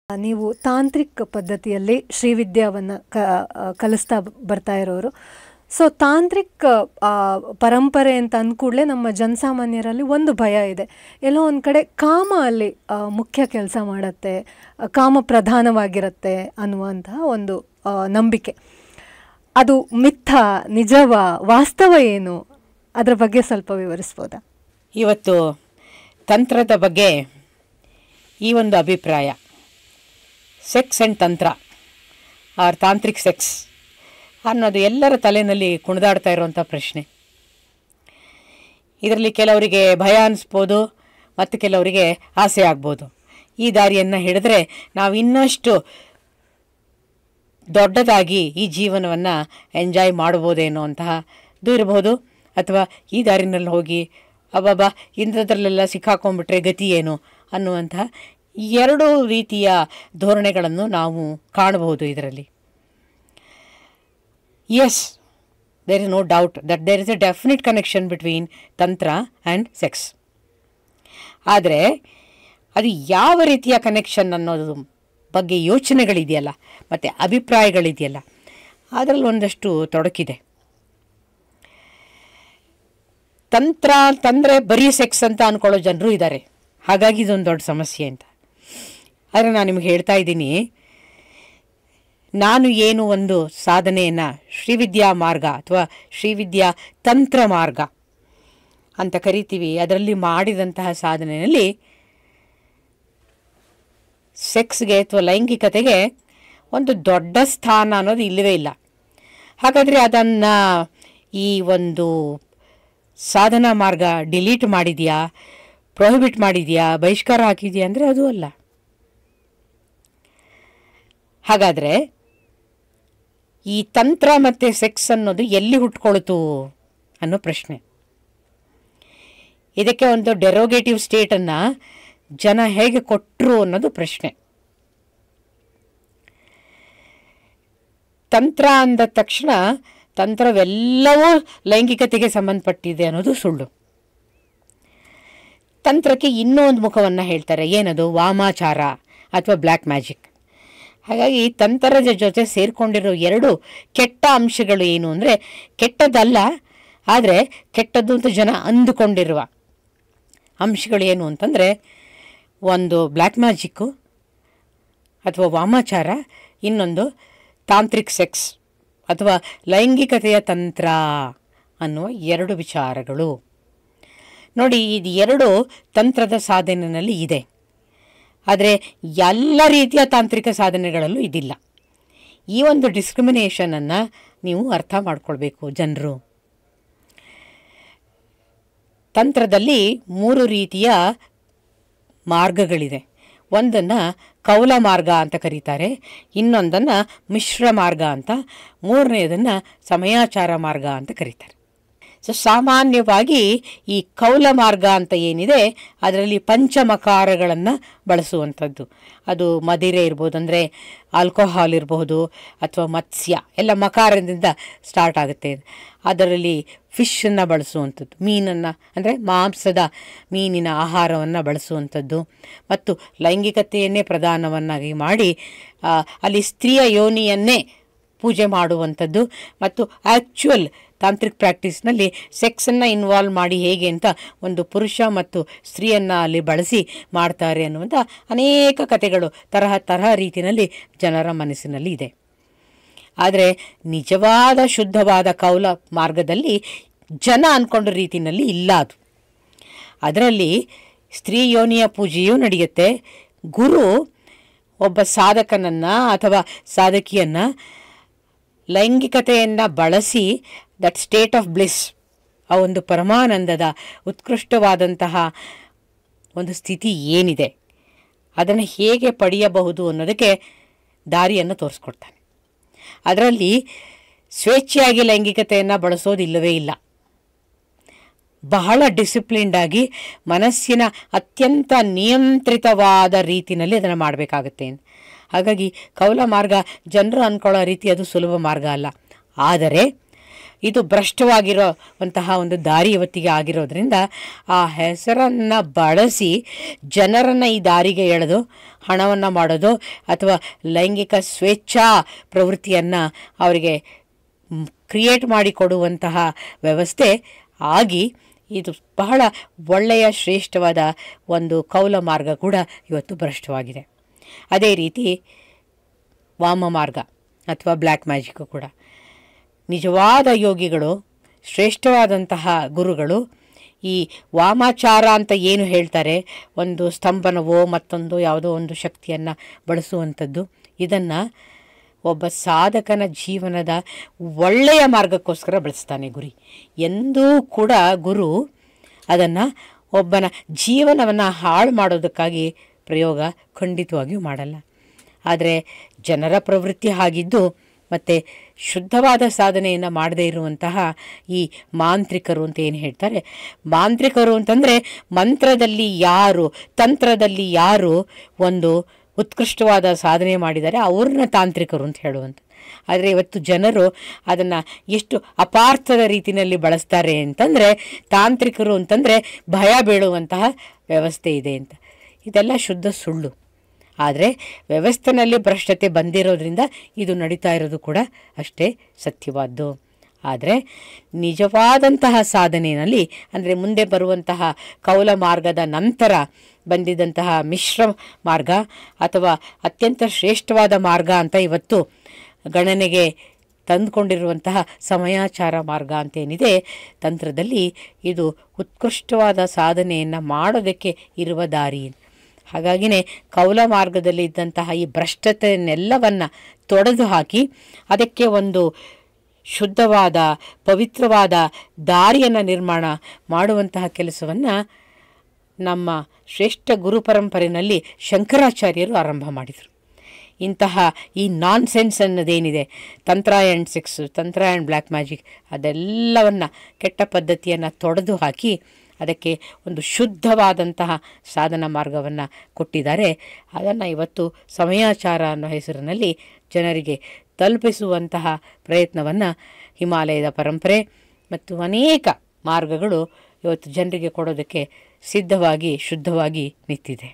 ನೀವು ತಾಂತ್ರಿಕ ಪದ್ಧತಿಯಲ್ಲಿ ಶ್ರೀವಿದ್ಯಾವನ್ನು ಕಲಿಸ್ತಾ ಬರ್ತಾ ಇರೋರು. ಸೊ ತಾಂತ್ರಿಕ ಪರಂಪರೆ ಅಂತ ಅಂದ್ಕೂಡಲೇ ನಮ್ಮ ಜನಸಾಮಾನ್ಯರಲ್ಲಿ ಒಂದು ಭಯ ಇದೆ. ಎಲ್ಲೋ ಒಂದು ಕಡೆ ಕಾಮ ಅಲ್ಲಿ ಮುಖ್ಯ ಕೆಲಸ ಮಾಡುತ್ತೆ, ಕಾಮ ಪ್ರಧಾನವಾಗಿರುತ್ತೆ ಅನ್ನುವಂತಹ ಒಂದು ನಂಬಿಕೆ. ಅದು ಮಿಥ್ಯ, ನಿಜವ, ವಾಸ್ತವ ಏನು? ಅದರ ಬಗ್ಗೆ ಸ್ವಲ್ಪ ವಿವರಿಸ್ಬೋದಾ? ಇವತ್ತು ತಂತ್ರದ ಬಗ್ಗೆ ಈ ಒಂದು ಅಭಿಪ್ರಾಯ, ಸೆಕ್ಸ್ ಆ್ಯಂಡ್ ತಂತ್ರ ಆರ್ ತಾಂತ್ರಿಕ್ ಸೆಕ್ಸ್ ಅನ್ನೋದು ಎಲ್ಲರ ತಲೆಯಲ್ಲಿ ಕುಣಿದಾಡ್ತಾ ಇರುವಂಥ ಪ್ರಶ್ನೆ. ಇದರಲ್ಲಿ ಕೆಲವರಿಗೆ ಭಯ ಅನ್ನಿಸ್ಬೋದು ಮತ್ತು ಕೆಲವರಿಗೆ ಆಸೆ ಆಗ್ಬೋದು. ಈ ದಾರಿಯನ್ನು ಹಿಡಿದ್ರೆ ನಾವು ಇನ್ನಷ್ಟು ದೊಡ್ಡದಾಗಿ ಈ ಜೀವನವನ್ನು ಎಂಜಾಯ್ ಮಾಡ್ಬೋದೇನೋ ಅಂತಹದ್ದು ಇರಬಹುದು. ಅಥವಾ ಈ ದಾರಿನಲ್ಲಿ ಹೋಗಿ ಅಬ್ಬಬ್ಬಾ ಇಂಥದ್ರಲ್ಲೆಲ್ಲ ಸಿಕ್ಕಾಕೊಂಡ್ಬಿಟ್ರೆ ಗತಿ ಏನು ಅನ್ನುವಂತಹ ಎರಡೂ ರೀತಿಯ ಧೋರಣೆಗಳನ್ನು ನಾವು ಕಾಣಬಹುದು ಇದರಲ್ಲಿ. Yes, there is no doubt that there is a definite connection between tantra and sex. ಆದರೆ ಅದು ಯಾವ ರೀತಿಯ ಕನೆಕ್ಷನ್ ಅನ್ನೋದು ಬಗ್ಗೆ ಯೋಚನೆಗಳಿದೆಯಲ್ಲ ಮತ್ತು ಅಭಿಪ್ರಾಯಗಳಿದೆಯಲ್ಲ, ಅದರಲ್ಲಿ ಒಂದಷ್ಟು ತೊಡಕಿದೆ. ತಂತ್ರ ಅಂತಂದರೆ ಬರೀ ಸೆಕ್ಸ್ ಅಂತ ಅಂದ್ಕೊಳ್ಳೋ ಜನರು ಇದ್ದಾರೆ. ಹಾಗಾಗಿ ಇದೊಂದು ದೊಡ್ಡ ಸಮಸ್ಯೆ ಅಂತ. ಆದರೆ ನಾನು ನಿಮಗೆ ಹೇಳ್ತಾ ಇದ್ದೀನಿ, ನಾನು ಏನು ಒಂದು ಸಾಧನೆಯನ್ನು ಶ್ರೀವಿದ್ಯಾ ಮಾರ್ಗ ಅಥವಾ ಶ್ರೀವಿದ್ಯಾ ತಂತ್ರ ಮಾರ್ಗ ಅಂತ ಕರಿತೀವಿ, ಅದರಲ್ಲಿ ಮಾಡಿದಂತಹ ಸಾಧನೆಯಲ್ಲಿ ಸೆಕ್ಸ್ಗೆ ಅಥವಾ ಲೈಂಗಿಕತೆಗೆ ಒಂದು ದೊಡ್ಡ ಸ್ಥಾನ ಅನ್ನೋದು ಇಲ್ಲವೇ ಇಲ್ಲ. ಹಾಗಾದರೆ ಅದನ್ನು ಈ ಒಂದು ಸಾಧನಾ ಮಾರ್ಗ ಡಿಲೀಟ್ ಮಾಡಿದೆಯಾ, ಪ್ರೊಹಿಬಿಟ್ ಮಾಡಿದೆಯಾ, ಬಹಿಷ್ಕಾರ ಹಾಕಿದೆಯಾ ಅಂದರೆ ಅದು ಅಲ್ಲ. ಹಾಗಾದರೆ ಈ ತಂತ್ರ ಮತ್ತು ಸೆಕ್ಸ್ ಅನ್ನೋದು ಎಲ್ಲಿ ಹುಟ್ಕೊಳ್ತು ಅನ್ನೋ ಪ್ರಶ್ನೆ. ಇದಕ್ಕೆ ಒಂದು ಡೆರೋಗೇಟಿವ್ ಸ್ಟೇಟನ್ನು ಜನ ಹೇಗೆ ಕೊಟ್ಟರು ಅನ್ನೋದು ಪ್ರಶ್ನೆ. ತಂತ್ರ ಅಂದ ತಕ್ಷಣ ತಂತ್ರವೆಲ್ಲವೂ ಲೈಂಗಿಕತೆಗೆ ಸಂಬಂಧಪಟ್ಟಿದೆ ಅನ್ನೋದು ಸುಳ್ಳು. ತಂತ್ರಕ್ಕೆ ಇನ್ನೂ ಒಂದು ಮುಖವನ್ನು ಹೇಳ್ತಾರೆ, ಏನದು? ವಾಮಾಚಾರ ಅಥವಾ ಬ್ಲ್ಯಾಕ್ ಮ್ಯಾಜಿಕ್. ಹಾಗಾಗಿ ತಂತ್ರದ ಜೊತೆ ಸೇರಿಕೊಂಡಿರೋ ಎರಡು ಕೆಟ್ಟ ಅಂಶಗಳು ಏನು ಅಂದರೆ, ಕೆಟ್ಟದ್ದಲ್ಲ ಆದರೆ ಕೆಟ್ಟದ್ದು ಅಂತ ಜನ ಅಂದುಕೊಂಡಿರುವ ಅಂಶಗಳು ಏನು ಅಂತಂದರೆ, ಒಂದು ಬ್ಲ್ಯಾಕ್ ಮ್ಯಾಜಿಕ್ಕು ಅಥವಾ ವಾಮಾಚಾರ, ಇನ್ನೊಂದು ತಾಂತ್ರಿಕ್ ಸೆಕ್ಸ್ ಅಥವಾ ಲೈಂಗಿಕತೆಯ ತಂತ್ರ ಅನ್ನುವ ಎರಡು ವಿಚಾರಗಳು. ನೋಡಿ, ಇದು ಎರಡು ತಂತ್ರದ ಸಾಧನೆಯಲ್ಲಿ ಇದೆ. ಆದರೆ ಎಲ್ಲ ರೀತಿಯ ತಾಂತ್ರಿಕ ಸಾಧನೆಗಳಲ್ಲೂ ಇದಿಲ್ಲ. ಈ ಒಂದು ಡಿಸ್ಕ್ರಿಮಿನೇಷನನ್ನು ನೀವು ಅರ್ಥ ಮಾಡ್ಕೊಳ್ಬೇಕು ಜನರು. ತಂತ್ರದಲ್ಲಿ 3 ರೀತಿಯ ಮಾರ್ಗಗಳಿದೆ. ಒಂದನ್ನು ಕೌಲ ಮಾರ್ಗ ಅಂತ ಕರೀತಾರೆ, ಇನ್ನೊಂದನ್ನು ಮಿಶ್ರ ಮಾರ್ಗ ಅಂತ, ಮೂರನೆಯದನ್ನು ಸಮಯಾಚಾರ ಮಾರ್ಗ ಅಂತ ಕರೀತಾರೆ. ಸೊ ಸಾಮಾನ್ಯವಾಗಿ ಈ ಕೌಲ ಮಾರ್ಗ ಅಂತ ಏನಿದೆ ಅದರಲ್ಲಿ ಪಂಚಮಕಾರಗಳನ್ನು ಬಳಸುವಂಥದ್ದು. ಅದು ಮದಿರೆ ಇರ್ಬೋದು, ಅಂದರೆ ಆಲ್ಕೋಹಾಲ್ ಇರಬಹುದು, ಅಥವಾ ಮತ್ಸ್ಯ, ಎಲ್ಲ ಮಕಾರದಿಂದ ಸ್ಟಾರ್ಟ್ ಆಗುತ್ತೆ. ಅದರಲ್ಲಿ ಫಿಶನ್ನು ಬಳಸುವಂಥದ್ದು, ಮೀನನ್ನು ಅಂದರೆ ಮಾಂಸದ ಮೀನಿನ ಆಹಾರವನ್ನು ಬಳಸುವಂಥದ್ದು, ಮತ್ತು ಲೈಂಗಿಕತೆಯನ್ನೇ ಪ್ರಧಾನವನ್ನಾಗಿ ಮಾಡಿ ಅಲ್ಲಿ ಸ್ತ್ರೀಯ ಯೋನಿಯನ್ನೇ ಪೂಜೆ ಮಾಡುವಂಥದ್ದು, ಮತ್ತು ಆ್ಯಕ್ಚುಯಲ್ ತಾಂತ್ರಿಕ್ ಪ್ರಾಕ್ಟೀಸ್ನಲ್ಲಿ ಸೆಕ್ಸನ್ನು ಇನ್ವಾಲ್ವ್ ಮಾಡಿ ಹೇಗೆ ಅಂತ ಒಂದು ಪುರುಷ ಮತ್ತು ಸ್ತ್ರೀಯನ್ನು ಅಲ್ಲಿ ಬಳಸಿ ಮಾಡ್ತಾರೆ ಅನ್ನುವಂಥ ಅನೇಕ ಕಥೆಗಳು ತರಹ ರೀತಿಯಲ್ಲಿ ಜನರ ಮನಸ್ಸಿನಲ್ಲಿ ಇದೆ. ಆದರೆ ನಿಜವಾದ ಶುದ್ಧವಾದ ಕೌಲ ಮಾರ್ಗದಲ್ಲಿ ಜನ ಅಂದ್ಕೊಂಡ ರೀತಿಯಲ್ಲಿ ಇಲ್ಲ ಅದು. ಅದರಲ್ಲಿ ಸ್ತ್ರೀ ಯೋನಿಯ ಪೂಜೆಯೂ ನಡೆಯುತ್ತೆ. ಗುರು ಒಬ್ಬ ಸಾಧಕನನ್ನು ಅಥವಾ ಸಾಧಕಿಯನ್ನು ಲೈಂಗಿಕತೆಯನ್ನು ಬಳಸಿ ದಟ್ ಸ್ಟೇಟ್ ಆಫ್ ಬ್ಲಿಸ್, ಆ ಒಂದು ಪರಮಾನಂದದ ಉತ್ಕೃಷ್ಟವಾದಂತಹ ಒಂದು ಸ್ಥಿತಿ ಏನಿದೆ ಅದನ್ನು ಹೇಗೆ ಪಡೆಯಬಹುದು ಅನ್ನೋದಕ್ಕೆ ದಾರಿಯನ್ನು ತೋರಿಸ್ಕೊಡ್ತಾನೆ. ಅದರಲ್ಲಿ ಸ್ವೇಚ್ಛೆಯಾಗಿ ಲೈಂಗಿಕತೆಯನ್ನು ಬಳಸೋದಿಲ್ಲವೇ ಇಲ್ಲ. ಬಹಳ ಡಿಸಿಪ್ಲಿನ್ಡಾಗಿ ಮನಸ್ಸಿನ ಅತ್ಯಂತ ನಿಯಂತ್ರಿತವಾದ ರೀತಿಯಲ್ಲಿ ಅದನ್ನು ಮಾಡಬೇಕಾಗುತ್ತೆ. ಹಾಗಾಗಿ ಕೌಲ ಮಾರ್ಗ ಜನರು ಅಂದ್ಕೊಳ್ಳೋ ರೀತಿ ಅದು ಸುಲಭ ಮಾರ್ಗ ಅಲ್ಲ. ಆದರೆ ಇದು ಭ್ರಷ್ಟವಾಗಿರೋವಂತಹ ಒಂದು ದಾರಿ ಇವತ್ತಿಗೆ ಆಗಿರೋದ್ರಿಂದ ಆ ಹೆಸರನ್ನು ಬಳಸಿ ಜನರನ್ನು ಈ ದಾರಿಗೆ ಎಳೆದು ಹಣವನ್ನು ಮಾಡೋದು ಅಥವಾ ಲೈಂಗಿಕ ಸ್ವೇಚ್ಛಾ ಪ್ರವೃತ್ತಿಯನ್ನು ಅವರಿಗೆ ಕ್ರಿಯೇಟ್ ಮಾಡಿಕೊಡುವಂತಹ ವ್ಯವಸ್ಥೆ ಆಗಿ ಇದು ಬಹಳ ಒಳ್ಳೆಯ ಶ್ರೇಷ್ಠವಾದ ಒಂದು ಕೌಲ ಮಾರ್ಗ ಕೂಡ ಇವತ್ತು ಭ್ರಷ್ಟವಾಗಿದೆ. ಅದೇ ರೀತಿ ವಾಮ ಮಾರ್ಗ ಅಥವಾ ಬ್ಲ್ಯಾಕ್ ಮ್ಯಾಜಿಕ್ಕು ಕೂಡ ನಿಜವಾದ ಯೋಗಿಗಳು, ಶ್ರೇಷ್ಠವಾದಂತಹ ಗುರುಗಳು ಈ ವಾಮಾಚಾರ ಅಂತ ಏನು ಹೇಳ್ತಾರೆ, ಒಂದು ಸ್ತಂಭನವೋ ಮತ್ತೊಂದು ಯಾವುದೋ ಒಂದು ಶಕ್ತಿಯನ್ನು ಬಳಸುವಂಥದ್ದು, ಇದನ್ನು ಒಬ್ಬ ಸಾಧಕನ ಜೀವನದ ಒಳ್ಳೆಯ ಮಾರ್ಗಕ್ಕೋಸ್ಕರ ಬಳಸ್ತಾನೆ ಗುರಿ. ಎಂದೂ ಕೂಡ ಗುರು ಅದನ್ನು ಒಬ್ಬನ ಜೀವನವನ್ನು ಹಾಳು ಮಾಡೋದಕ್ಕಾಗಿ ಪ್ರಯೋಗ ಖಂಡಿತವಾಗಿಯೂ ಮಾಡಲ್ಲ. ಆದರೆ ಜನರ ಪ್ರವೃತ್ತಿ ಆಗಿದ್ದು ಮತ್ತು ಶುದ್ಧವಾದ ಸಾಧನೆಯನ್ನು ಮಾಡದೇ ಇರುವಂತಹ ಈ ಮಾಂತ್ರಿಕರು ಅಂತ ಏನು ಹೇಳ್ತಾರೆ, ಮಾಂತ್ರಿಕರು ಅಂತಂದರೆ ಮಂತ್ರದಲ್ಲಿ ಯಾರು, ತಂತ್ರದಲ್ಲಿ ಯಾರು ಒಂದು ಉತ್ಕೃಷ್ಟವಾದ ಸಾಧನೆ ಮಾಡಿದ್ದಾರೆ ಅವ್ರನ್ನ ತಾಂತ್ರಿಕರು ಅಂತ ಹೇಳುವಂಥ. ಆದರೆ ಇವತ್ತು ಜನರು ಅದನ್ನು ಎಷ್ಟು ಅಪಾರ್ಥದ ರೀತಿಯಲ್ಲಿ ಬಳಸ್ತಾರೆ ಅಂತಂದರೆ, ತಾಂತ್ರಿಕರು ಅಂತಂದರೆ ಭಯ ಬೀಳುವಂತಹ ವ್ಯವಸ್ಥೆ ಇದೆ ಅಂತ. ಇದೆಲ್ಲ ಶುದ್ಧ ಸುಳ್ಳು. ಆದರೆ ವ್ಯವಸ್ಥೆಯಲ್ಲಿ ಭ್ರಷ್ಟತೆ ಬಂದಿರೋದ್ರಿಂದ ಇದು ನಡೀತಾ ಇರೋದು ಕೂಡ ಅಷ್ಟೇ ಸತ್ಯವಾದ್ದು. ಆದರೆ ನಿಜವಾದಂತಹ ಸಾಧನೆಯಲ್ಲಿ, ಅಂದರೆ ಮುಂದೆ ಬರುವಂತಹ ಕೌಲ ಮಾರ್ಗದ ನಂತರ ಬಂದಿದ್ದಂತಹ ಮಿಶ್ರ ಮಾರ್ಗ ಅಥವಾ ಅತ್ಯಂತ ಶ್ರೇಷ್ಠವಾದ ಮಾರ್ಗ ಅಂತ ಇವತ್ತು ಗಣನೆಗೆ ತಂದುಕೊಂಡಿರುವಂತಹ ಸಮಯಾಚಾರ ಮಾರ್ಗ ಅಂತೇನಿದೆ ತಂತ್ರದಲ್ಲಿ, ಇದು ಉತ್ಕೃಷ್ಟವಾದ ಸಾಧನೆಯನ್ನು ಮಾಡೋದಕ್ಕೆ ಇರುವ ದಾರಿ. ಹಾಗಾಗಿನೇ ಕೌಲ ಮಾರ್ಗದಲ್ಲಿ ಇದ್ದಂತಹ ಈ ಭ್ರಷ್ಟತೆಯನ್ನೆಲ್ಲವನ್ನು ತೊಡೆದು ಹಾಕಿ ಅದಕ್ಕೆ ಒಂದು ಶುದ್ಧವಾದ ಪವಿತ್ರವಾದ ದಾರಿಯನ್ನು ನಿರ್ಮಾಣ ಮಾಡುವಂತಹ ಕೆಲಸವನ್ನು ನಮ್ಮ ಶ್ರೇಷ್ಠ ಗುರು ಪರಂಪರೆಯಲ್ಲಿ ಶಂಕರಾಚಾರ್ಯರು ಆರಂಭ ಮಾಡಿದರು. ಇಂತಹ ಈ ನಾನ್ಸೆನ್ಸ್ ಅನ್ನೋದೇನಿದೆ, ತಂತ್ರ ಆ್ಯಂಡ್ ಸೆಕ್ಸ್, ತಂತ್ರ ಆ್ಯಂಡ್ ಬ್ಲ್ಯಾಕ್ ಮ್ಯಾಜಿಕ್, ಅದೆಲ್ಲವನ್ನು ಕೆಟ್ಟ ಪದ್ಧತಿಯನ್ನು ತೊಡೆದು ಹಾಕಿ ಅದಕ್ಕೆ ಒಂದು ಶುದ್ಧವಾದಂತಹ ಸಾಧನ ಮಾರ್ಗವನ್ನು ಕೊಟ್ಟಿದ್ದಾರೆ. ಅದನ್ನು ಇವತ್ತು ಸಮಯಾಚಾರ ಅನ್ನೋ ಹೆಸರಿನಲ್ಲಿ ಜನರಿಗೆ ತಲುಪಿಸುವಂತಹ ಪ್ರಯತ್ನವನ್ನು ಹಿಮಾಲಯದ ಪರಂಪರೆ ಮತ್ತು ಅನೇಕ ಮಾರ್ಗಗಳು ಇವತ್ತು ಜನರಿಗೆ ಕೊಡೋದಕ್ಕೆ ಸಿದ್ಧವಾಗಿ ಶುದ್ಧವಾಗಿ ನಿಂತಿದೆ.